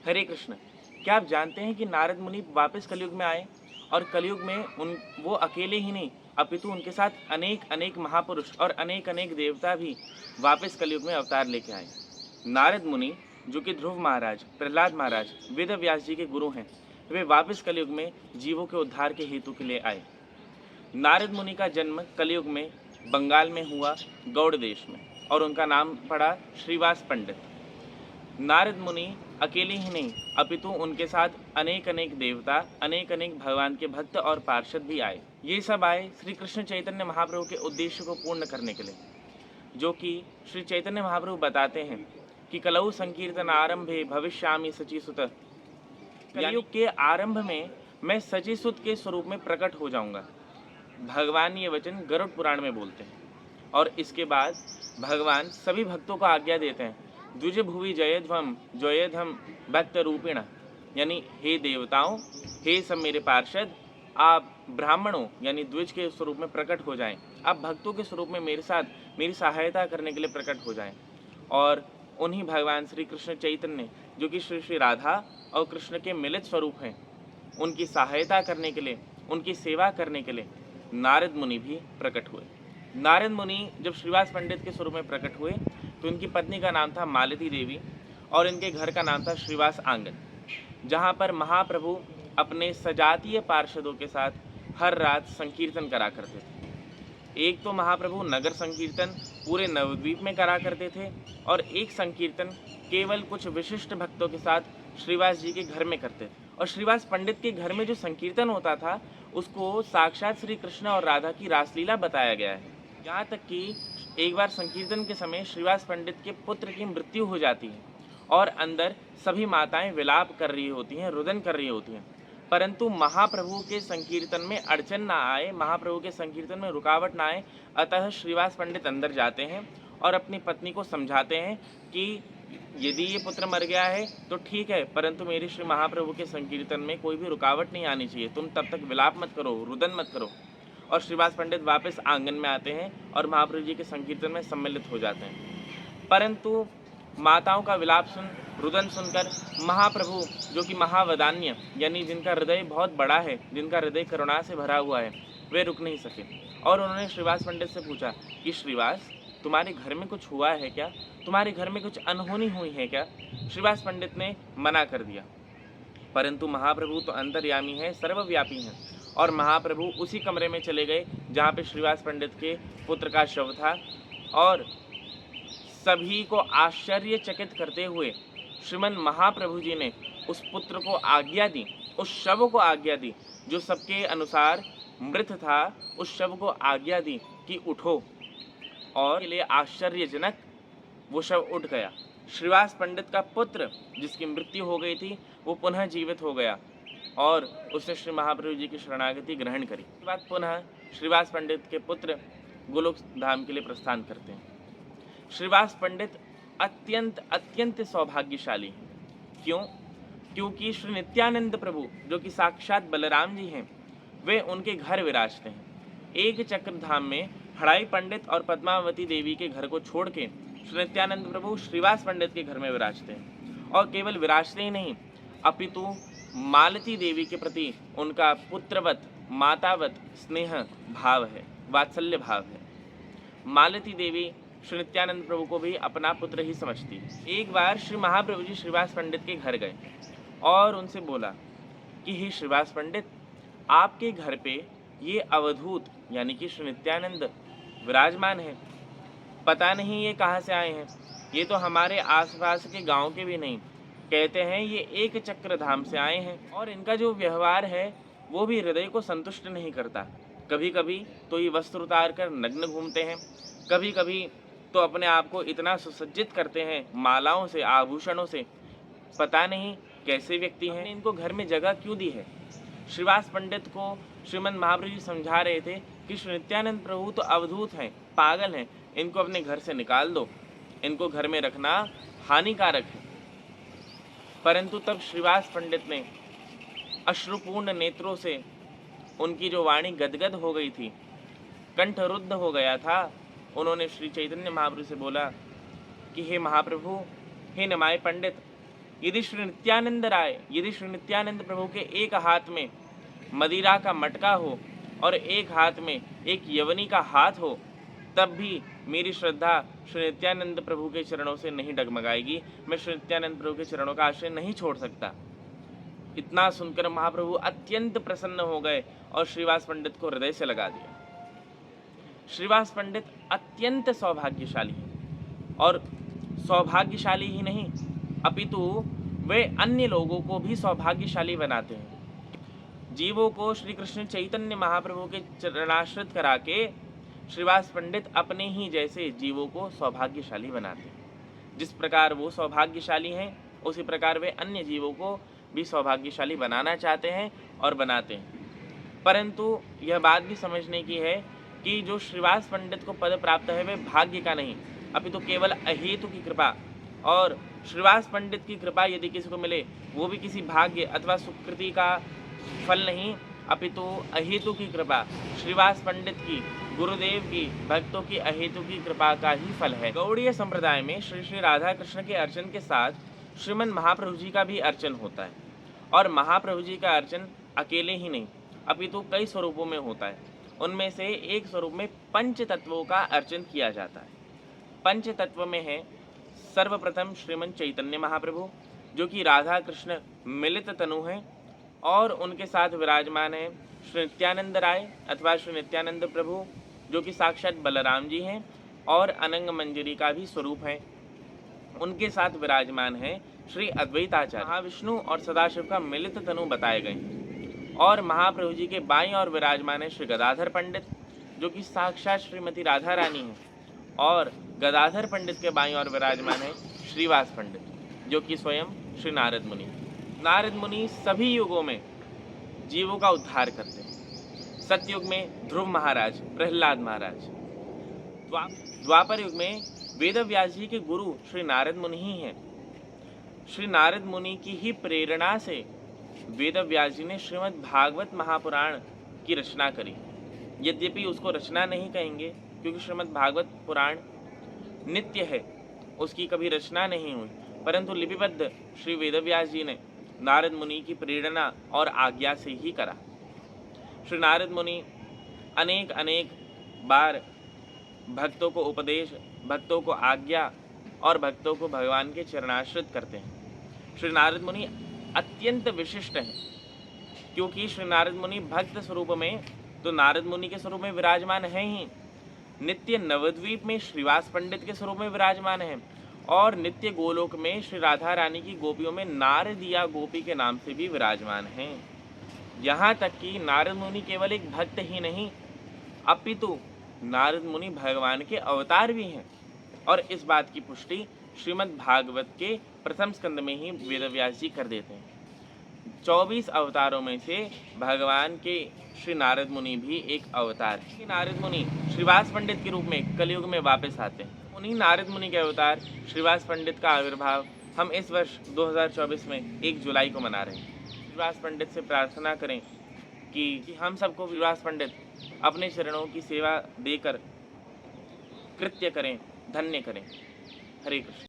हरे कृष्ण। क्या आप जानते हैं कि नारद मुनि वापस कलयुग में आए और कलयुग में उन वो अकेले ही नहीं अपितु उनके साथ अनेक अनेक महापुरुष और अनेक अनेक देवता भी वापस कलयुग में अवतार लेके आए। नारद मुनि जो कि ध्रुव महाराज, प्रहलाद महाराज, वेद व्यास जी के गुरु हैं, वे वापस कलयुग में जीवों के उद्धार के हेतु के लिए आए। नारद मुनि का जन्म कलयुग में बंगाल में हुआ, गौड़ देश में, और उनका नाम पड़ा श्रीवास पंडित। नारद मुनि अकेले ही नहीं अपितु उनके साथ अनेक अनेक देवता, अनेक अनेक भगवान के भक्त और पार्षद भी आए। ये सब आए श्री कृष्ण चैतन्य महाप्रभु के उद्देश्य को पूर्ण करने के लिए, जो कि श्री चैतन्य महाप्रभु बताते हैं कि कलऊ संकीर्तन आरंभे भविष्यामि सचीसुत। कलयुग के आरंभ में मैं सचीसुत के स्वरूप में प्रकट हो जाऊंगा। भगवान ये वचन गरुड़ पुराण में बोलते हैं। और इसके बाद भगवान सभी भक्तों को आज्ञा देते हैं, द्विज भुवि जयध्वम भक्त रूपिण, यानी हे देवताओं, हे सब मेरे पार्षद, आप ब्राह्मणों यानी द्विज के स्वरूप में प्रकट हो जाएं, आप भक्तों के स्वरूप में मेरे साथ मेरी सहायता करने के लिए प्रकट हो जाएं। और उन्हीं भगवान श्री कृष्ण चैतन्य जो कि श्री श्री राधा और कृष्ण के मिलित स्वरूप हैं, उनकी सहायता करने के लिए, उनकी सेवा करने के लिए नारद मुनि भी प्रकट हुए। नारद मुनि जब श्रीवास पंडित के स्वरूप में प्रकट हुए तो इनकी पत्नी का नाम था मालती देवी और इनके घर का नाम था श्रीवास आंगन, जहाँ पर महाप्रभु अपने सजातीय पार्षदों के साथ हर रात संकीर्तन करा करते थे। एक तो महाप्रभु नगर संकीर्तन पूरे नवद्वीप में करा करते थे और एक संकीर्तन केवल कुछ विशिष्ट भक्तों के साथ श्रीवास जी के घर में करते थे। और श्रीवास पंडित के घर में जो संकीर्तन होता था उसको साक्षात श्री कृष्ण और राधा की रासलीला बताया गया है। यहाँ तक कि एक बार संकीर्तन के समय श्रीवास पंडित के पुत्र की मृत्यु हो जाती है और अंदर सभी माताएं विलाप कर रही होती हैं, रुदन कर रही होती हैं, परंतु महाप्रभु के संकीर्तन में अड़चन ना आए, महाप्रभु के संकीर्तन में रुकावट ना आए। अतः श्रीवास पंडित अंदर जाते हैं और अपनी पत्नी को समझाते हैं कि यदि ये पुत्र मर गया है तो ठीक है, परंतु मेरे श्री महाप्रभु के संकीर्तन में कोई भी रुकावट नहीं आनी चाहिए, तुम तब तक विलाप मत करो, रुदन मत करो। और श्रीवास पंडित वापस आंगन में आते हैं और महाप्रभु जी के संकीर्तन में सम्मिलित हो जाते हैं। परंतु माताओं का विलाप सुन, रुदन सुनकर महाप्रभु जो कि महावदान्य यानी जिनका हृदय बहुत बड़ा है, जिनका हृदय करुणा से भरा हुआ है, वे रुक नहीं सके और उन्होंने श्रीवास पंडित से पूछा कि श्रीवास, तुम्हारे घर में कुछ हुआ है क्या, तुम्हारे घर में कुछ अनहोनी हुई है क्या। श्रीवास पंडित ने मना कर दिया, परंतु महाप्रभु तो अंतर्यामी है, सर्वव्यापी हैं, और महाप्रभु उसी कमरे में चले गए जहाँ पे श्रीवास पंडित के पुत्र का शव था। और सभी को आश्चर्यचकित करते हुए श्रीमन महाप्रभु जी ने उस पुत्र को आज्ञा दी, उस शव को आज्ञा दी जो सबके अनुसार मृत था, उस शव को आज्ञा दी कि उठो, और लिए आश्चर्यजनक वो शव उठ गया। श्रीवास पंडित का पुत्र जिसकी मृत्यु हो गई थी वो पुनः जीवित हो गया और उसने श्री महाप्रभु जी की शरणागति ग्रहण करी। इसके बाद पुनः श्रीवास पंडित के पुत्र गोलोक धाम के लिए प्रस्थान करते हैं। श्रीवास पंडित अत्यंत अत्यंत सौभाग्यशाली हैं। क्यों? क्योंकि श्री नित्यानंद प्रभु जो कि साक्षात बलराम जी हैं, वे उनके घर विराजते हैं। एक चक्र धाम में हड़ाई पंडित और पद्मावती देवी के घर को छोड़ के श्री नित्यानंद प्रभु श्रीवास पंडित के घर में विराजते हैं। और केवल विराजते ही नहीं अपितु मालती देवी के प्रति उनका पुत्रवत, मातावत स्नेह भाव है, वात्सल्य भाव है। मालती देवी श्री नित्यानंद प्रभु को भी अपना पुत्र ही समझती है। एक बार श्री महाप्रभु जी श्रीवास पंडित के घर गए और उनसे बोला कि हे श्रीवास पंडित, आपके घर पे ये अवधूत यानी कि श्री नित्यानंद विराजमान है, पता नहीं ये कहाँ से आए हैं, ये तो हमारे आसपास के गांव के भी नहीं, कहते हैं ये एक चक्र धाम से आए हैं, और इनका जो व्यवहार है वो भी हृदय को संतुष्ट नहीं करता। कभी कभी तो ये वस्त्र उतार कर नग्न घूमते हैं, कभी कभी तो अपने आप को इतना सुसज्जित करते हैं मालाओं से, आभूषणों से, पता नहीं कैसे व्यक्ति हैं, इनको घर में जगह क्यों दी है। श्रीवास पंडित को श्रीमद महाप्रभु जी समझा रहे थे कि श्री नित्यानंद प्रभु तो अवधूत हैं, पागल हैं, इनको अपने घर से निकाल दो, इनको घर में रखना हानिकारक है। परंतु तब श्रीवास पंडित ने अश्रुपूर्ण नेत्रों से, उनकी जो वाणी गदगद हो गई थी, कंठ रुद्ध हो गया था, उन्होंने श्री चैतन्य महाप्रभु से बोला कि हे महाप्रभु, हे निमाय पंडित, यदि श्री नित्यानंद राय, यदि श्री नित्यानंद प्रभु के एक हाथ में मदिरा का मटका हो और एक हाथ में एक यवनी का हाथ हो, तब भी मेरी श्रद्धा श्री नित्यानंद प्रभु के चरणों से नहीं डगमगाएगी। मैं श्री नित्यानंद प्रभु के चरणों का आश्रय नहीं छोड़ सकता। इतना सुनकर महाप्रभु अत्यंत प्रसन्न हो गए और श्रीवास पंडित को हृदय से लगा दिया। श्रीवास पंडित अत्यंत सौभाग्यशाली हैं और सौभाग्यशाली ही नहीं अपितु वे अन्य लोगों को भी सौभाग्यशाली बनाते हैं। जीवों को श्री कृष्ण चैतन्य महाप्रभु के चरणाश्रित करा के श्रीवास पंडित अपने ही जैसे जीवों को सौभाग्यशाली बनाते हैं। जिस प्रकार वो सौभाग्यशाली हैं, उसी प्रकार वे अन्य जीवों को भी सौभाग्यशाली बनाना चाहते हैं और बनाते हैं। परंतु यह बात भी समझने की है कि जो श्रीवास पंडित को पद प्राप्त है, वे भाग्य का नहीं अपितु केवल अहेतु की कृपा, और श्रीवास पंडित की कृपा यदि किसी को मिले, वो भी किसी भाग्य अथवा सुकृति का फल नहीं अपितु अहेतु की कृपा, श्रीवास पंडित की, गुरुदेव की, भक्तों की अहेतु की कृपा का ही फल है। गौड़ीय संप्रदाय में श्री श्री राधा कृष्ण के अर्चन के साथ श्रीमन महाप्रभु जी का भी अर्चन होता है, और महाप्रभु जी का अर्चन अकेले ही नहीं अपितु कई स्वरूपों में होता है। उनमें से एक स्वरूप में पंच तत्वों का अर्चन किया जाता है। पंच तत्व में है सर्वप्रथम श्रीमन चैतन्य महाप्रभु, जो कि राधा कृष्ण मिलित तनु हैं, और उनके साथ विराजमान है श्री नित्यानंद राय अथवा श्री नित्यानंद प्रभु, जो कि साक्षात बलराम जी हैं और अनंग मंजरी का भी स्वरूप है। उनके साथ विराजमान है श्री अद्वैताचार्य, महाविष्णु और सदाशिव का मिलित तनु बताए गए। और महाप्रभु जी के बाईं ओर विराजमान है श्री गदाधर पंडित, जो कि साक्षात श्रीमती राधा रानी है, और गदाधर पंडित के बाईं ओर विराजमान है श्रीवास पंडित, जो कि स्वयं श्री नारद मुनि। नारद मुनि सभी युगों में जीवों का उद्धार करते हैं। सतयुग में ध्रुव महाराज, प्रहलाद महाराज, द्वापर युग में वेद व्यास जी के गुरु श्री नारद मुनि ही हैं। श्री नारद मुनि की ही प्रेरणा से वेद व्यास जी ने श्रीमद् भागवत महापुराण की रचना करी। यद्यपि उसको रचना नहीं कहेंगे, क्योंकि श्रीमद् भागवत पुराण नित्य है, उसकी कभी रचना नहीं हुई, परंतु लिपिबद्ध श्री वेद व्यास जी ने नारद मुनि की प्रेरणा और आज्ञा से ही करा। श्री नारद मुनि अनेक अनेक बार भक्तों को उपदेश, भक्तों को आज्ञा और भक्तों को भगवान के चरणाश्रित करते हैं। श्री नारद मुनि अत्यंत विशिष्ट हैं, क्योंकि श्री नारद मुनि भक्त स्वरूप में तो नारद मुनि के स्वरूप में विराजमान हैं ही, नित्य नवद्वीप में श्रीवास पंडित के स्वरूप में विराजमान हैं, और नित्य गोलोक में श्री राधा रानी की गोपियों में नारदिया गोपी के नाम से भी विराजमान हैं। यहाँ तक कि नारद मुनि केवल एक भक्त ही नहीं अपितु नारद मुनि भगवान के अवतार भी हैं, और इस बात की पुष्टि श्रीमद् भागवत के प्रथम स्कंद में ही वेदव्यास जी कर देते हैं। 24 अवतारों में से भगवान के श्री नारद मुनि भी एक अवतार है। नारद मुनि श्रीवास पंडित के रूप में कलयुग में वापस आते हैं। उन्हीं नारद मुनि के अवतार श्रीवास पंडित का आविर्भाव हम इस वर्ष 2024 में 1 जुलाई को मना रहे हैं। श्रीवास पंडित से प्रार्थना करें कि हम सबको श्रीवास पंडित अपने चरणों की सेवा देकर कृत्य करें, धन्य करें। हरे कृष्ण।